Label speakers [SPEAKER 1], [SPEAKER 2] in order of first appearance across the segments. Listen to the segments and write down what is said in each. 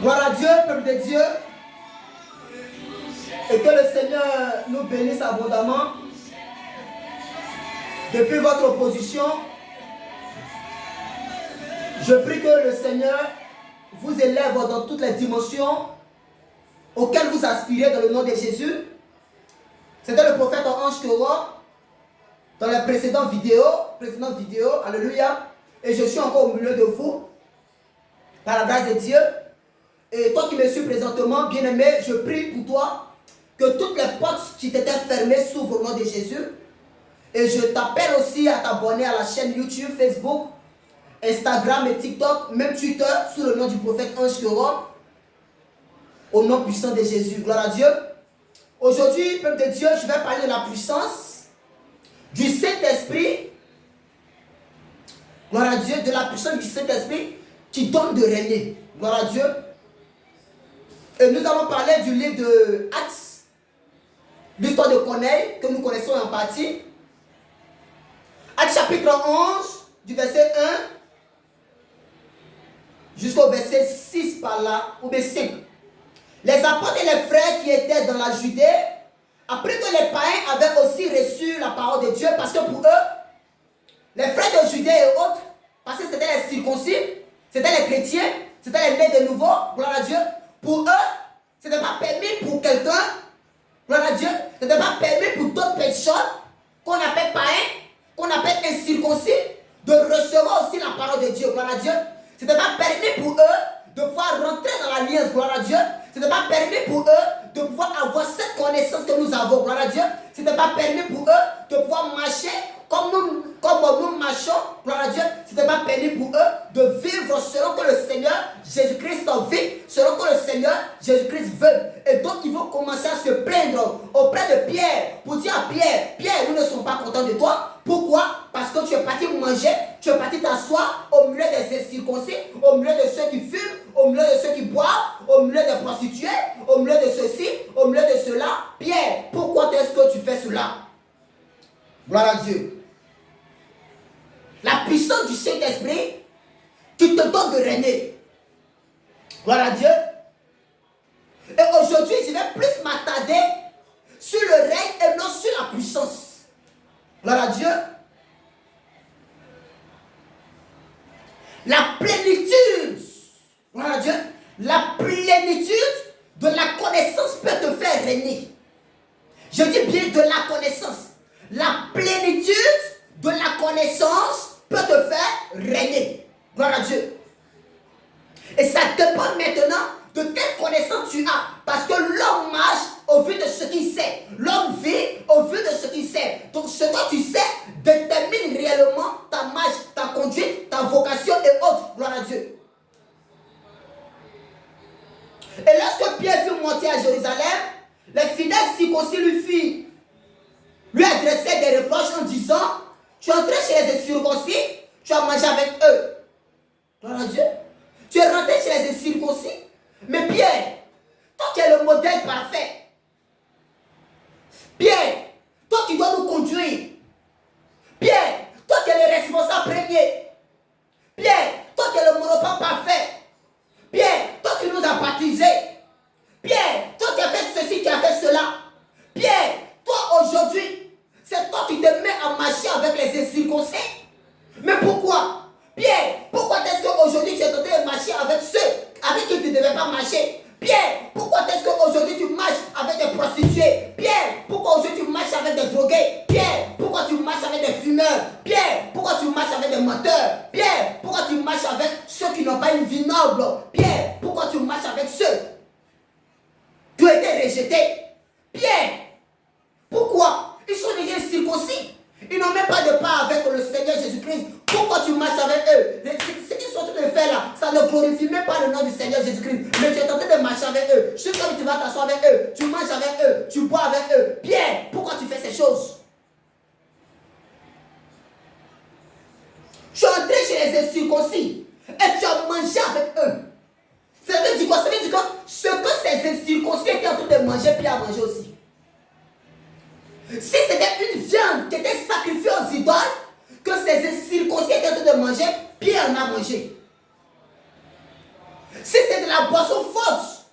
[SPEAKER 1] Gloire à Dieu, peuple de Dieu. Et que le Seigneur nous bénisse abondamment. Depuis votre opposition, je prie que le Seigneur vous élève dans toutes les dimensions auxquelles vous aspirez dans le nom de Jésus. C'était le prophète Ange Théoa dans les précédentes vidéos, alléluia. Et je suis encore au milieu de vous, par la grâce de Dieu. Et toi qui me suis présentement, bien-aimé, je prie pour toi que toutes les portes qui t'étaient fermées s'ouvrent au nom de Jésus. Et je t'appelle aussi à t'abonner à la chaîne YouTube, Facebook, Instagram et TikTok, même Twitter, sous le nom du prophète Ange Théoa, au nom puissant de Jésus. Gloire à Dieu. Aujourd'hui, peuple de Dieu, je vais parler de la puissance du Saint-Esprit. Gloire à Dieu, de la puissance du Saint-Esprit qui donne de régner. Gloire à Dieu. Et nous allons parler du livre de Actes, l'histoire de Corneille, que nous connaissons en partie. Actes chapitre 11, du verset 1 jusqu'au verset 6 par là, ou bien 5. Les apôtres et les frères qui étaient dans la Judée, après que les païens avaient aussi reçu la parole de Dieu, parce que pour eux, les frères de Judée et autres, parce que c'était les circoncis, c'était les chrétiens, c'était les nés de nouveau, gloire à Dieu, pour eux, ce n'était pas permis pour quelqu'un, gloire à Dieu, ce n'était pas permis pour d'autres personnes qu'on appelle païens, qu'on appelle incirconcis, de recevoir aussi la parole de Dieu, gloire à Dieu. Ce n'était pas permis pour eux de pouvoir rentrer dans l'alliance, gloire à Dieu. Ce n'était pas permis pour eux de pouvoir avoir cette connaissance que nous avons, gloire à Dieu. Ce n'était pas permis pour eux de pouvoir marcher comme nous marchons, gloire à Dieu. Ce n'était pas permis pour eux de vivre selon que le Seigneur Jésus-Christ vit, selon que le Seigneur Jésus-Christ veut. Et donc ils vont commencer à se plaindre auprès de Pierre pour dire à Pierre, Pierre, nous ne sommes pas contents de toi. Pourquoi? Parce que tu es parti manger, tu es parti t'asseoir au milieu des incirconcis, au milieu de ceux qui fument, au milieu de ceux qui boivent, au milieu des prostituées, au milieu de ceci, au milieu de cela. Pierre, pourquoi est-ce que tu fais cela? Gloire à Dieu. La puissance du Saint-Esprit qui te donne de régner. Gloire à Dieu. Et aujourd'hui, je vais plus m'attarder sur le règne et non sur la puissance. Gloire à Dieu. La plénitude, gloire à Dieu, la plénitude de la connaissance peut te faire régner. Je dis bien de la connaissance. La plénitude de la connaissance peut te faire régner. Gloire à Dieu. Et ça dépend maintenant de quelle connaissance tu as. Parce que l'homme marche au vu de ce qu'il sait. L'homme vit au vu de ce qu'il sait. Donc ce que tu sais détermine réellement ta marche, ta conduite, ta vocation et autres. Gloire à Dieu. Et lorsque Pierre fut monté à Jérusalem, les fidèles circoncis lui adressaient des reproches en disant, tu es entré chez les incirconcis, tu as mangé avec eux. Gloire à Dieu. Tu es rentré chez les incirconcis. Mais Pierre, toi qui es le modèle parfait, Pierre, toi qui dois nous conduire, Pierre, toi qui es le responsable premier, Pierre, toi qui es le monopole parfait, Pierre, toi qui nous as baptisés, Pierre, toi qui as fait ceci, qui as fait cela, Pierre, toi aujourd'hui, c'est toi qui te mets à marcher avec les incirconcis. Mais pourquoi? Pierre, pourquoi est-ce qu'aujourd'hui tu es en train de marcher avec ceux avec qui tu ne devais pas marcher? Pierre, pourquoi est-ce qu'aujourd'hui tu marches avec des prostituées? Pierre, pourquoi aujourd'hui tu marches avec des drogués? Pierre, pourquoi tu marches avec des fumeurs? Pierre, pourquoi tu marches avec des menteurs? Pierre, pourquoi tu marches avec ceux qui n'ont pas une vie noble? Pierre, pourquoi tu marches avec ceux qui ont été rejetés? Pierre, pourquoi? Ils sont déjà circoncis. Ils n'ont même pas de part avec le Seigneur Jésus-Christ. Pourquoi tu marches avec eux? Ce qu'ils sont en train de faire là, ça ne glorifie même pas le nom du Seigneur Jésus-Christ. Mais tu es en train de marcher avec eux. Chaque fois que tu vas t'asseoir avec eux, tu manges avec eux, tu bois avec eux. Pierre, pourquoi tu fais ces choses? Tu es entré chez les incirconcis et tu as mangé avec eux. Ça veut dire quoi? Ça veut dire quoi? Ce que ces incirconcis étaient en train de manger, Pierre a mangé aussi. Si c'était une viande qui était sacrifiée aux idoles, que ces incirconcis étaient en train de manger, Pierre en a mangé. Si c'est de la boisson forte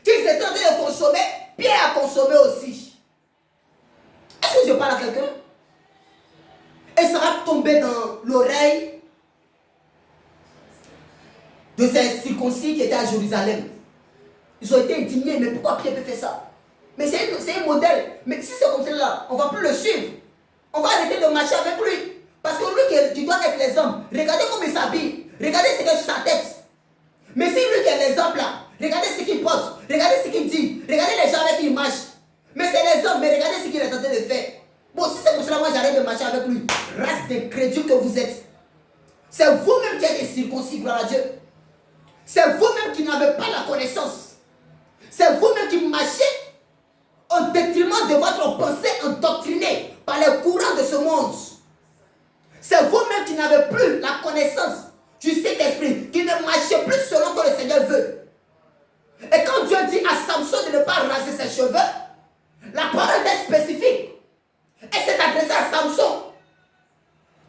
[SPEAKER 1] qu'ils étaient en train de consommer, Pierre a consommé aussi. Est-ce que je parle à quelqu'un? Et ça va tomber dans l'oreille de ces circoncis qui étaient à Jérusalem. Ils ont été indignés, mais pourquoi Pierre peut faire ça? Mais c'est un modèle. Mais si c'est comme cela, on ne va plus le suivre. On va arrêter de marcher avec lui. Parce que lui qui doit être l'exemple, regardez comment il s'habille, regardez ce qu'il y a sur sa tête. Mais si lui qui est l'exemple là, regardez ce qu'il porte, regardez ce qu'il dit, regardez les gens avec qui il marche. Mais c'est l'exemple, mais regardez ce qu'il est en train de faire. Bon, si c'est pour cela, moi j'arrête de marcher avec lui. Race d'incrédules que vous êtes. C'est vous-même qui êtes circoncis, gloire à Dieu. C'est vous-même qui n'avez pas la connaissance. C'est vous-même qui marchez au détriment de votre pensée endoctrinée par les courants de ce monde. C'est vous-même qui n'avez plus la connaissance du Saint-Esprit, qui ne marchez plus selon que le Seigneur veut. Et quand Dieu dit à Samson de ne pas raser ses cheveux, la parole est spécifique. Et c'est adressé à Samson.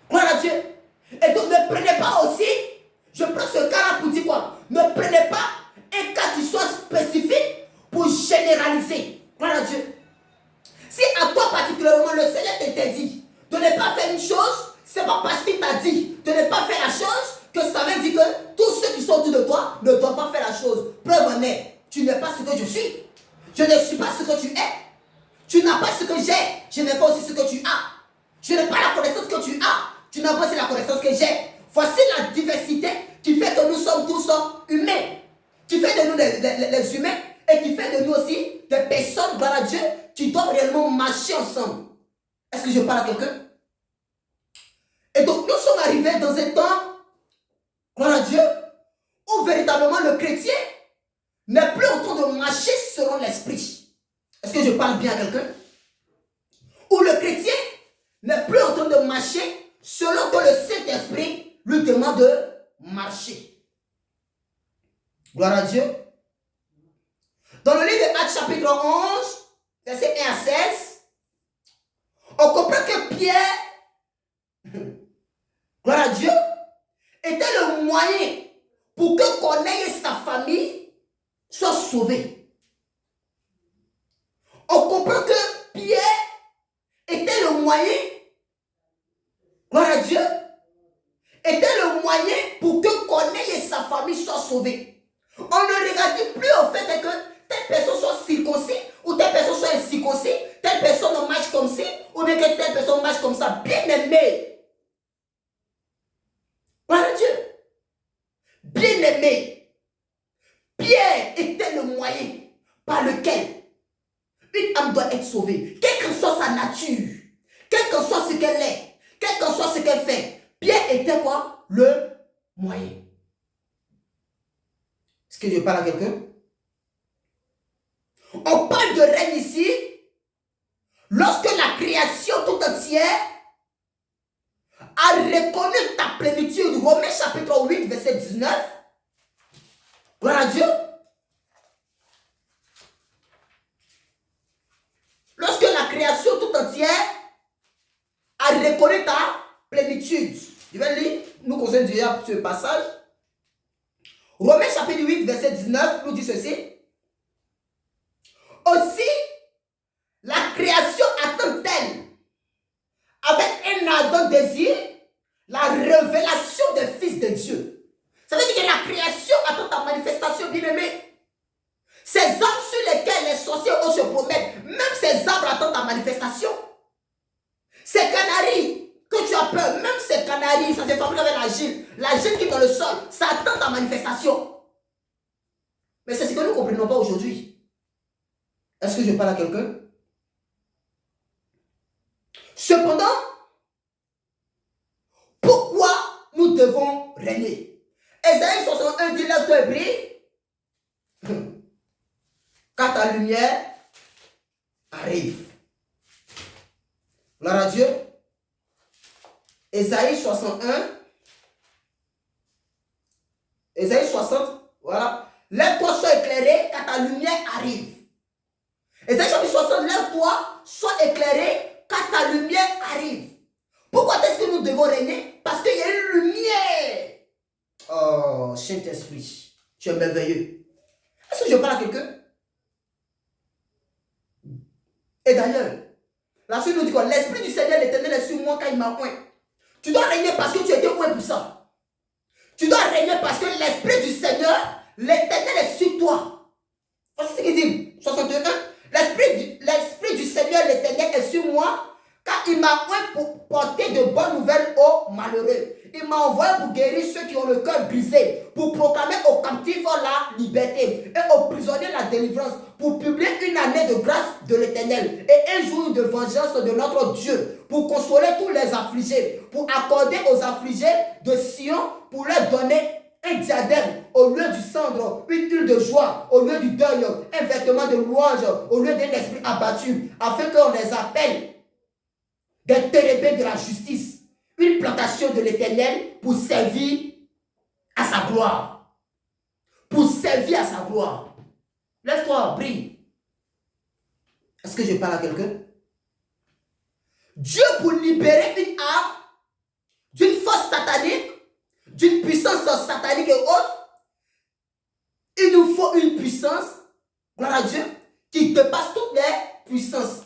[SPEAKER 1] Gloire à Dieu. Et donc ne prenez pas aussi, je prends ce cas-là pour dire quoi? Ne prenez pas un cas qui soit spécifique pour généraliser. Gloire à Dieu. Si à toi particulièrement le Seigneur t'interdit de ne pas faire une chose, c'est pas parce qu'il t'a dit de ne pas faire la chose que ça veut dire que tous ceux qui sont autour de toi ne doivent pas faire la chose. Preuve en est, tu n'es pas ce que je suis. Je ne suis pas ce que tu es. Tu n'as pas ce que j'ai. Je n'ai pas aussi ce que tu as. Je n'ai pas la connaissance que tu as. Tu n'as pas aussi la connaissance que j'ai. Voici la diversité qui fait que nous sommes tous humains. Qui fait de nous les humains et qui fait de nous aussi des personnes, gloire à Dieu, qui doivent réellement marcher ensemble. Est-ce que je parle à quelqu'un? Et donc nous sommes arrivés dans un temps, gloire à Dieu, où véritablement le chrétien n'est plus en train de marcher selon l'esprit. Est-ce que je parle bien à quelqu'un? Où le chrétien n'est plus en train de marcher selon que le Saint-Esprit lui demande de marcher. Gloire à Dieu. Dans le livre de Actes chapitre 11, verset 1 à 16, on comprend que Pierre, gloire à Dieu, était le moyen pour que Corneille et sa famille soient sauvés. On comprend que Pierre était le moyen, gloire à Dieu, était le moyen pour que Corneille et sa famille soient sauvés. On ne regarde plus au fait que telle personne soit circoncis ou telle personne soit incirconcis, telle personne marche comme ci ou bien que telle personne marche comme ça. Bien aimé. Gloire à Dieu. Bien aimé. Pierre était le moyen par lequel une âme doit être sauvée. Quelle que soit sa nature, quel que soit ce qu'elle est, quel que soit ce qu'elle fait, Pierre était quoi? Le moyen. Est-ce que je parle à quelqu'un? On parle de règne ici lorsque la création tout entière a reconnu ta plénitude. Romains chapitre 8, verset 19. Gloire à Dieu. Lorsque la création tout entière a reconnu ta plénitude. Je vais lire, nous concernons déjà ce passage. Romains chapitre 8, verset 19 nous dit ceci. Aussi, la création attend-elle avec un ardent désir la révélation des fils de Dieu. Ça veut dire que la création attend ta manifestation, bien-aimée. Ces arbres sur lesquels les sorciers osent se promettre, même ces arbres attendent ta manifestation. Ces canaris que tu as peur, même ces canaris, ça se fabrique avec l'argile qui est dans le sol, ça attend ta manifestation. Mais c'est ce que nous ne comprenons pas aujourd'hui. Est-ce que je parle à quelqu'un? Cependant, pourquoi nous devons régner? Ésaïe 61 dit, lève-toi et brille, car ta lumière arrive. Gloire à Dieu. Ésaïe 61. Ésaïe 60. Voilà. Lève-toi, sois éclairé, car ta lumière arrive. Ésaïe chapitre 60. Lève-toi, sois éclairé, car ta lumière arrive. Pourquoi est-ce que nous devons régner? Parce qu'il y a une lumière. Oh, Saint-Esprit. Tu es merveilleux. Est-ce que je parle à quelqu'un? Et d'ailleurs, la suite nous dit quoi? L'Esprit du Seigneur l'Éternel est sur moi quand il m'a oint. Tu dois régner parce que tu étais oint pour ça. Tu dois régner parce que l'Esprit du Seigneur l'Éternel est sur toi. C'est ce qu'il dit. 61. L'Esprit du Seigneur l'Éternel est sur moi car il m'a oint pour porter de bonnes nouvelles aux malheureux. Il m'a envoyé pour guérir ceux qui ont le cœur brisé, pour proclamer aux captifs la liberté et aux prisonniers la délivrance, pour publier une année de grâce de l'Éternel et un jour de vengeance de notre Dieu, pour consoler tous les affligés, pour accorder aux affligés de Sion, pour leur donner un diadème au lieu du cendre, une huile de joie au lieu du deuil, un vêtement de louange au lieu d'un esprit abattu, afin qu'on les appelle des térébins de la justice, une plantation de l'Éternel pour servir à sa gloire. Pour servir à sa gloire. Lève-toi, brille. Est-ce que je parle à quelqu'un? Dieu pour libérer une âme d'une force satanique, d'une puissance satanique et autre, il nous faut une puissance, gloire à Dieu, qui dépasse toutes les puissances.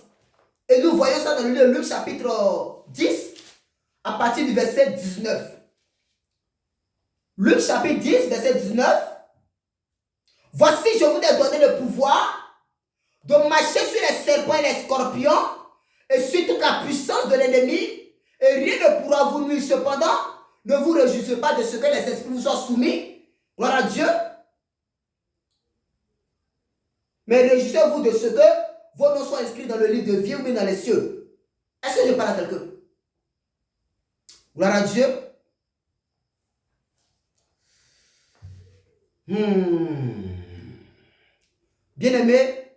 [SPEAKER 1] Et nous voyons ça dans le Luc chapitre 10, à partir du verset 19. Luc chapitre 10, verset 19. Voici, je vous ai donné le pouvoir de marcher sur les serpents et les scorpions et sur toute la puissance de l'ennemi, et rien ne pourra vous nuire. Cependant, ne vous réjouissez pas de ce que les esprits vous soient soumis, gloire à Dieu, mais réjouissez-vous de ce que vos noms soient inscrits dans le livre de vie ou bien dans les cieux. Est-ce que je parle à quelqu'un? Gloire à Dieu. Bien-aimé,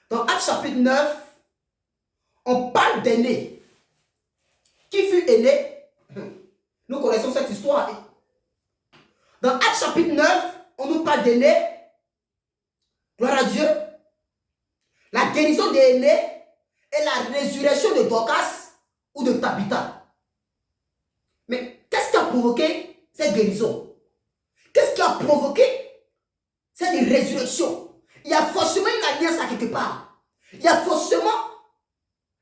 [SPEAKER 1] dans Actes chapitre 9, on parle d'aîné. Qui fut aîné? Nous connaissons cette histoire. Dans Actes chapitre 9, on nous parle d'aîné. Gloire à Dieu. La guérison des aînés et la résurrection de Dorcas ou de Tabitha. Mais qu'est-ce qui a provoqué cette guérison? Qu'est-ce qui a provoqué cette résurrection? Il y a forcément une alliance à quelque part. Il y a forcément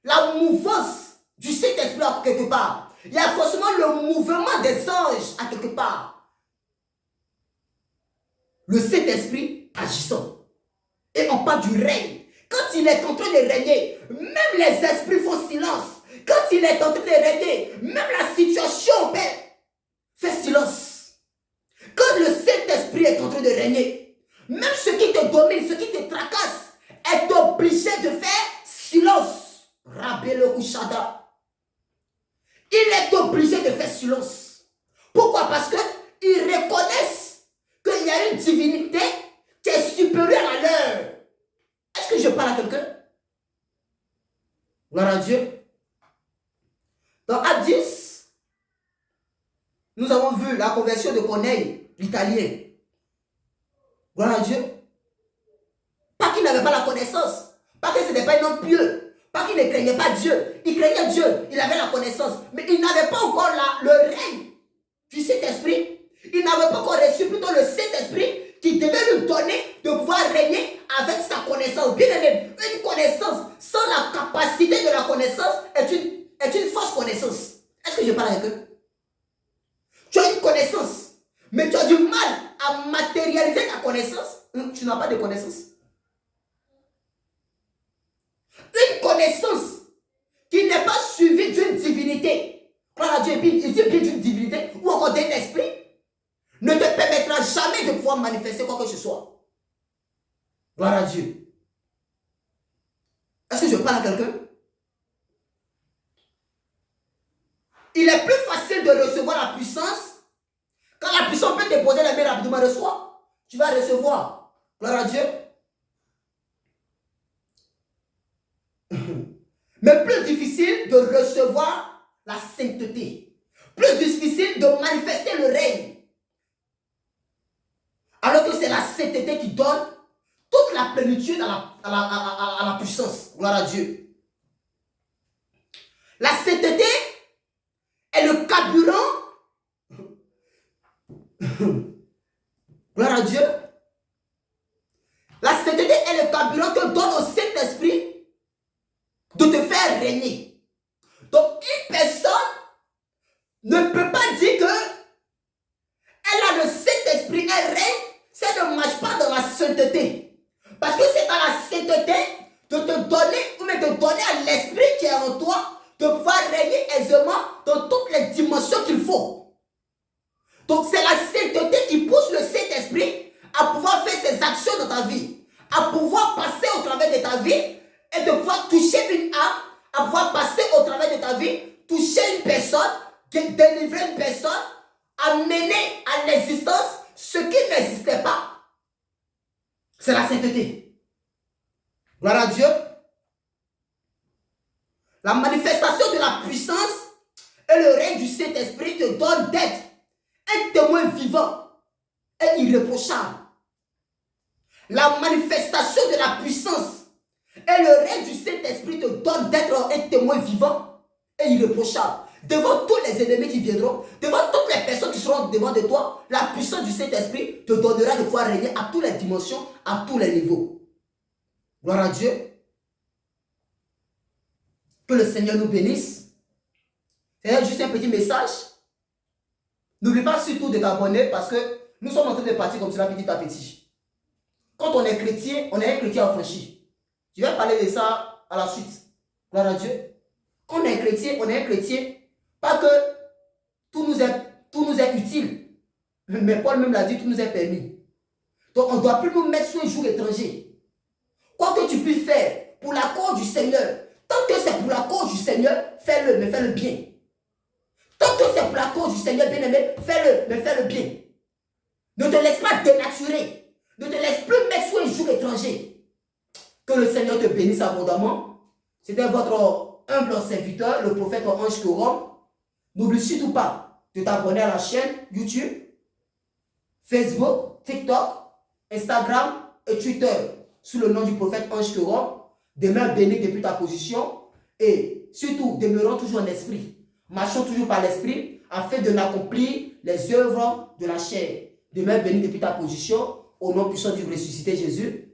[SPEAKER 1] la mouvance du Saint-Esprit à quelque part. Il y a forcément le mouvement des anges à quelque part. Le Saint-Esprit agissant. Et on parle du règne. Quand il est en train de régner, même les esprits font silence. Quand il est en train de régner, même la situation fait silence. Quand le Saint-Esprit est en train de régner, même ce qui te domine, ce qui te tracasse, est obligé de faire silence. Rabbe le Kouchada. Il est obligé de faire silence. Pourquoi? Parce qu'ils reconnaissent qu'il y a une divinité qui est supérieure à leur. Est-ce que je parle à quelqu'un? Gloire à Dieu. Dans Acte 10, nous avons vu la conversion de Corneille, l'Italien. Gloire à Dieu. Pas qu'il n'avait pas la connaissance. Pas que ce n'était pas un homme pieux. Pas qu'il ne craignait pas Dieu. Il craignait Dieu. Il avait la connaissance. Mais il n'avait pas encore le règne du Saint-Esprit. Il n'avait pas encore reçu plutôt le Saint-Esprit qui devait lui donner de pouvoir régner avec sa connaissance. Bien aimé, une connaissance sans la capacité de la connaissance est une fausse connaissance. Est-ce que je parle avec eux? Tu as une connaissance, mais tu as du mal à matérialiser ta connaissance. Tu n'as pas de connaissance. Une connaissance qui n'est pas suivie d'une divinité. Gloire à Dieu, il dit bien d'une divinité ou encore d'un esprit, ne te permettra jamais de pouvoir manifester quoi que ce soit. Gloire à Dieu. Est-ce que je parle à quelqu'un? Il est plus facile de recevoir la puissance quand la puissance peut te poser la main rapidement. Reçois. Tu vas recevoir. Gloire à Dieu. Mais plus difficile de recevoir la sainteté. Plus difficile de manifester le règne. Alors que c'est la sainteté qui donne toute la plénitude à la puissance. Gloire à Dieu. La sainteté est le carburant Gloire à Dieu. La sainteté est le carburant que donne au Saint-Esprit de te faire régner. Donc, une personne ne peut pas dire que elle a le Saint-Esprit, elle règne, si elle ne marche pas dans la sainteté. Parce que c'est dans la sainteté de te donner, ou même de donner à l'Esprit qui est en toi, de pouvoir régner aisément dans toutes les dimensions qu'il faut. Donc c'est la sainteté qui pousse le Saint-Esprit à pouvoir faire ses actions dans ta vie, à pouvoir passer au travers de ta vie et de pouvoir toucher une âme, à pouvoir passer au travers de ta vie, toucher une personne, délivrer une personne, amener à l'existence ce qui n'existait pas. C'est la sainteté. Gloire à Dieu. La manifestation de la puissance et le règne du Saint-Esprit te donne d'être un témoin vivant et irréprochable. La manifestation de la puissance et le règne du Saint-Esprit te donne d'être un témoin vivant et irréprochable. Devant tous les ennemis qui viendront, devant toutes les personnes qui seront devant de toi, la puissance du Saint-Esprit te donnera de pouvoir régner à toutes les dimensions, à tous les niveaux. Gloire à Dieu. Que le Seigneur nous bénisse. C'est juste un petit message. N'oublie pas surtout de t'abonner parce que nous sommes en train de partir comme cela petit à petit. Quand on est chrétien, on est un chrétien affranchi. Je vais parler de ça à la suite. Gloire à Dieu. Quand on est chrétien, on est un chrétien. Pas que tout nous est utile. Mais Paul même l'a dit, tout nous est permis. Donc on ne doit plus nous mettre sous un joug étranger. Quoi que tu puisses faire pour la cause du Seigneur, tant que c'est pour la cause du Seigneur, fais-le, mais fais-le bien. Tant que c'est pour la cause du Seigneur, bien-aimé, fais-le, mais fais-le bien. Ne te laisse pas dénaturer. Ne te laisse plus mettre sous un joug étranger. Que le Seigneur te bénisse abondamment. C'était votre humble serviteur, le prophète Ange Corom. N'oublie surtout pas de t'abonner à la chaîne YouTube, Facebook, TikTok, Instagram et Twitter sous le nom du prophète Ange Corom. Demeure béni depuis ta position et surtout demeurons toujours en esprit. Marchons toujours par l'esprit afin de n'accomplir les œuvres de la chair. Demeure béni depuis ta position au nom puissant du ressuscité Jésus.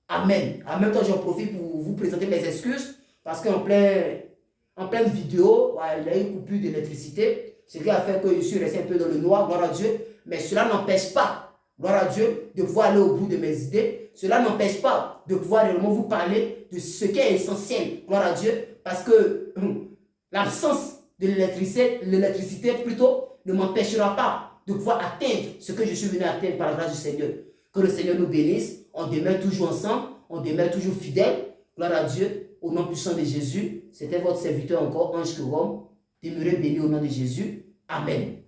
[SPEAKER 1] Amen. En même temps, j'en profite pour vous présenter mes excuses parce qu'en pleine vidéo, il y a eu une coupure d'électricité, ce qui a fait que je suis resté un peu dans le noir, gloire à Dieu. Mais cela n'empêche pas, gloire à Dieu, de pouvoir aller au bout de mes idées. Cela n'empêche pas de pouvoir réellement vous parler de ce qui est essentiel, gloire à Dieu, parce que l'absence de l'électricité plutôt ne m'empêchera pas de pouvoir atteindre ce que je suis venu atteindre par la grâce du Seigneur. Que le Seigneur nous bénisse, on demeure toujours ensemble, on demeure toujours fidèles, gloire à Dieu, au nom puissant de Jésus. C'était votre serviteur encore, Ange Corom. Demeurez bénis au nom de Jésus. Amen.